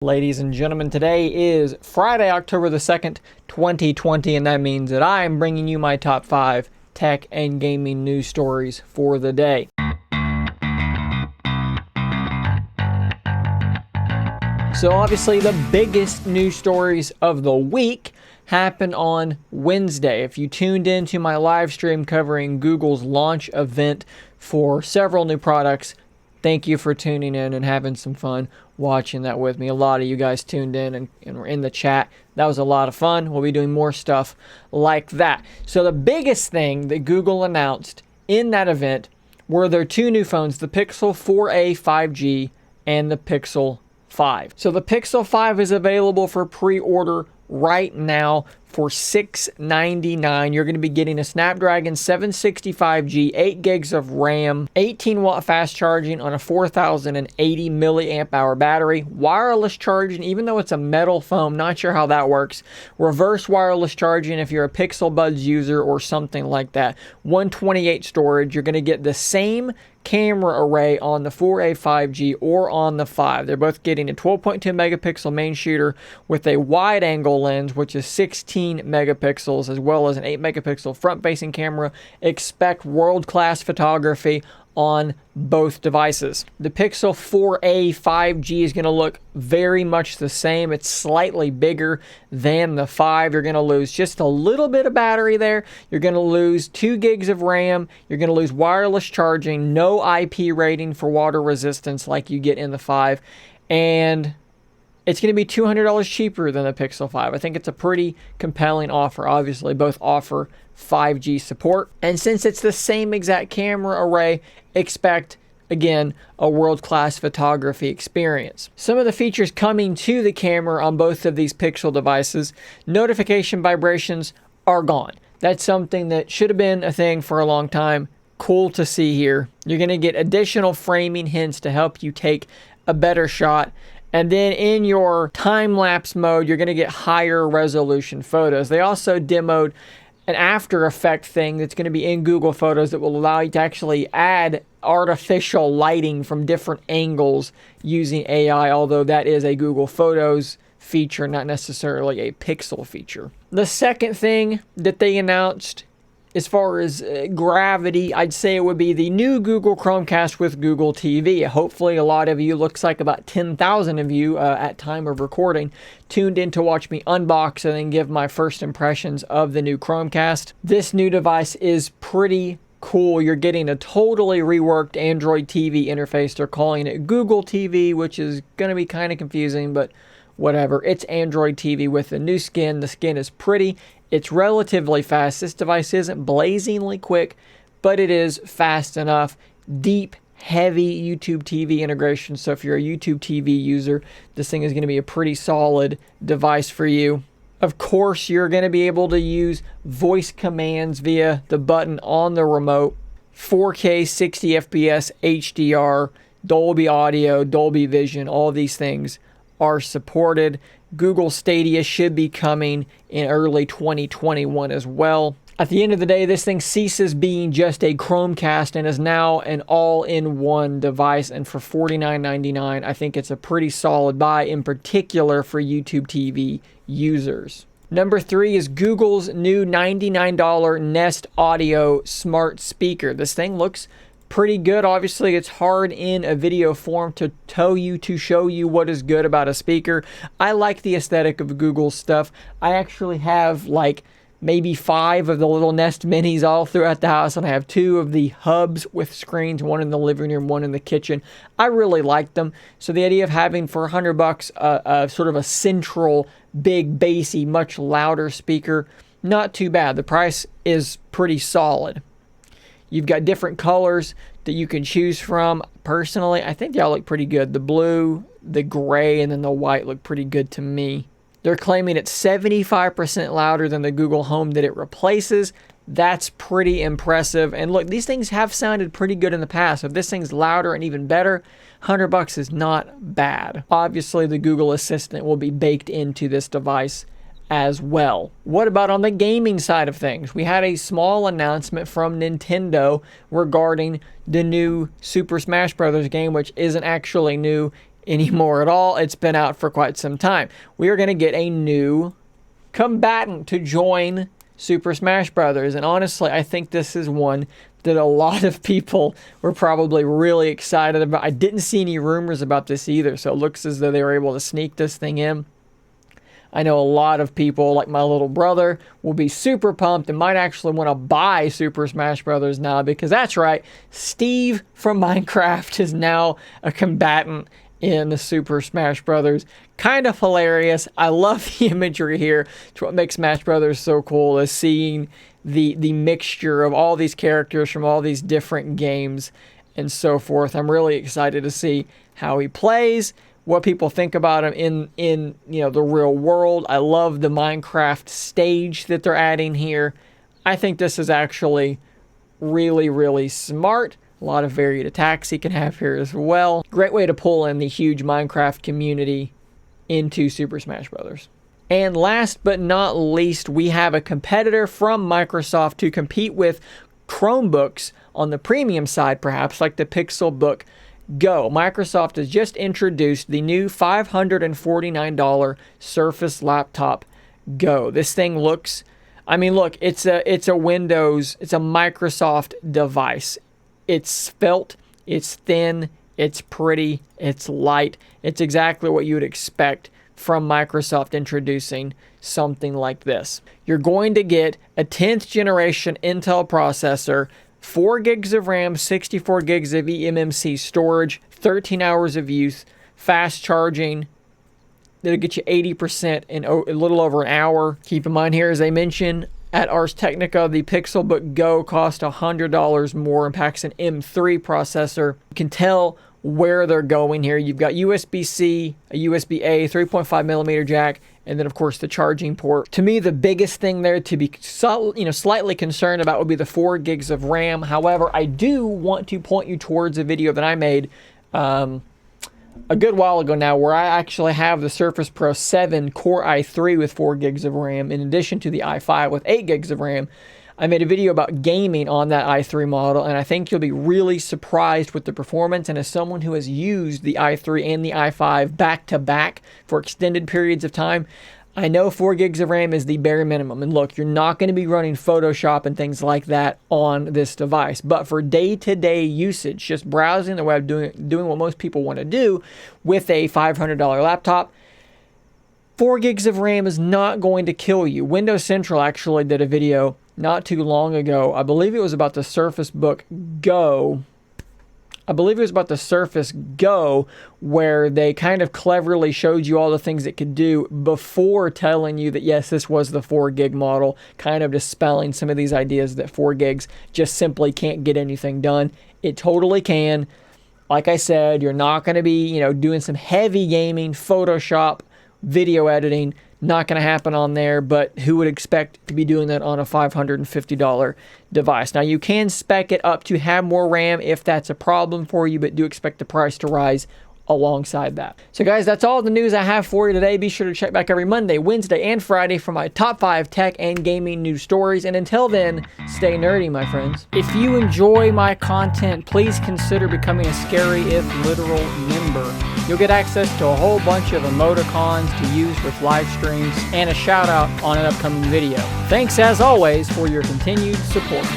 Ladies and gentlemen, today is Friday, October the 2nd, 2020, and that means that I am bringing you my top 5 tech and gaming news stories for the day. So obviously the biggest news stories of the week happened on Wednesday. If you tuned into my live stream covering Google's launch event for several new products, thank you for tuning in and having some fun watching that with me. A lot of you guys tuned in and were in the chat. That was a lot of fun. We'll be doing more stuff like that. So the biggest thing that Google announced in that event were their two new phones, the Pixel 4a 5G and the Pixel 5. So the Pixel 5 is available for pre-order right now for $699. You're going to be getting a Snapdragon 765G, 8 gigs of RAM, 18 watt fast charging on a 4080 milliamp hour battery, wireless charging, even though it's a metal foam, not sure how that works, reverse wireless charging if you're a Pixel Buds user or something like that, 128 storage. You're going to get the same camera array on the 4a 5G or on the 5. They're both getting a 12.2 megapixel main shooter with a wide angle lens, which is 16 megapixels, as well as an 8 megapixel front facing camera. Expect world-class photography on both devices. The Pixel 4a 5G is going to look very much the same. It's slightly bigger than the 5. You're going to lose just a little bit of battery there. You're going to lose 2 gigs of RAM. You're going to lose wireless charging, no IP rating for water resistance like you get in the 5. And it's going to be $200 cheaper than the Pixel 5. I think it's a pretty compelling offer. Obviously, both offer 5G support. And since it's the same exact camera array, expect, again, a world-class photography experience. Some of the features coming to the camera on both of these Pixel devices: notification vibrations are gone. That's something that should have been a thing for a long time. Cool to see here. You're going to get additional framing hints to help you take a better shot. And then in your time-lapse mode, you're going to get higher resolution photos. They also demoed an After Effect thing that's going to be in Google Photos that will allow you to actually add artificial lighting from different angles using AI, although that is a Google Photos feature, not necessarily a Pixel feature. The second thing that they announced, as far as gravity, I'd say it would be the new Google Chromecast with Google TV. Hopefully a lot of you, looks like about 10,000 of you at time of recording, tuned in to watch me unbox and then give my first impressions of the new Chromecast. This new device is pretty cool. You're getting a totally reworked Android TV interface. They're calling it Google TV, which is going to be kind of confusing, but whatever. It's Android TV with a new skin. The skin is pretty. It's relatively fast. This device isn't blazingly quick, but it is fast enough. Deep, heavy YouTube TV integration. So if you're a YouTube TV user, this thing is going to be a pretty solid device for you. Of course, you're going to be able to use voice commands via the button on the remote. 4K, 60 FPS, HDR, Dolby Audio, Dolby Vision, all these things are supported. Google Stadia should be coming in early 2021 as well. At the end of the day, this thing ceases being just a Chromecast and is now an all-in-one device. And for $49.99, I think it's a pretty solid buy, in particular for YouTube TV users. Number 3 is Google's new $99 Nest Audio smart speaker. This thing looks pretty good. Obviously, it's hard in a video form to show you what is good about a speaker. I like the aesthetic of Google's stuff. I actually have like maybe 5 of the little Nest Minis all throughout the house, and I have 2 of the hubs with screens, one in the living room, one in the kitchen. I really like them. So the idea of having for $100 sort of a central, big, bassy, much louder speaker, not too bad. The price is pretty solid. You've got different colors that you can choose from. Personally, I think they all look pretty good. The blue, the gray, and then the white look pretty good to me. They're claiming it's 75% louder than the Google Home that it replaces. That's pretty impressive. And look, these things have sounded pretty good in the past. So if this thing's louder and even better, $100 is not bad. Obviously, the Google Assistant will be baked into this device as well. What about on the gaming side of things? We had a small announcement from Nintendo regarding the new Super Smash Bros. Game, which isn't actually new. anymore at all. It's been out for quite some time. We are going to get a new combatant to join Super Smash Brothers, and honestly, I think this is one that a lot of people were probably really excited about. I didn't see any rumors about this either, so it looks as though they were able to sneak this thing in. I know a lot of people, like my little brother, will be super pumped and might actually want to buy Super Smash Brothers now, because that's right, Steve from Minecraft is now a combatant in the Super Smash Brothers. Kind of hilarious. I love the imagery here. It's what makes Smash Brothers so cool, is seeing the mixture of all these characters from all these different games and so forth. I'm really excited to see how he plays, what people think about him in the real world. I love the Minecraft stage that they're adding here. I think this is actually really, really smart. A lot of varied attacks he can have here as well. Great way to pull in the huge Minecraft community into Super Smash Brothers. And last but not least, we have a competitor from Microsoft to compete with Chromebooks on the premium side, perhaps, like the Pixelbook Go. Microsoft has just introduced the new $549 Surface Laptop Go. This thing looks, I mean, look, it's a Microsoft device. It's svelte, it's thin, it's pretty, it's light. It's exactly what you would expect from Microsoft introducing something like this. You're going to get a 10th generation Intel processor, 4 gigs of RAM, 64 gigs of eMMC storage, 13 hours of use, fast charging. That'll get you 80% in a little over an hour. Keep in mind here, as I mentioned, at Ars Technica, the Pixelbook Go cost $100 more and packs an M3 processor. You can tell where they're going here. You've got USB-C, a USB-A, 3.5 millimeter jack, and then of course the charging port. To me, the biggest thing there to be slightly concerned about would be the 4 gigs of RAM. However, I do want to point you towards a video that I made a good while ago now, where I actually have the Surface Pro 7 Core i3 with 4 gigs of RAM in addition to the i5 with 8 gigs of RAM. I made a video about gaming on that i3 model, and I think you'll be really surprised with the performance. And as someone who has used the i3 and the i5 back to back for extended periods of time, I know 4 gigs of RAM is the bare minimum. And look, you're not going to be running Photoshop and things like that on this device. But for day-to-day usage, just browsing the web, doing what most people want to do with a $500 laptop, 4 gigs of RAM is not going to kill you. Windows Central actually did a video not too long ago. I believe it was about the Surface Book Go. I believe it was about the Surface Go, where they kind of cleverly showed you all the things it could do before telling you that, yes, this was the 4 gig model, kind of dispelling some of these ideas that 4 gigs just simply can't get anything done. It totally can. Like I said, you're not going to be, doing some heavy gaming, Photoshop, video editing. Not going to happen on there, but who would expect to be doing that on a $550 device? Now, you can spec it up to have more RAM if that's a problem for you, but do expect the price to rise alongside that. So guys, that's all the news I have for you today. Be sure to check back every Monday, Wednesday, and Friday for my top 5 tech and gaming news stories. And until then, stay nerdy, my friends. If you enjoy my content, please consider becoming a Scary If Literal member. You'll get access to a whole bunch of emoticons to use with live streams and a shout out on an upcoming video. Thanks as always for your continued support.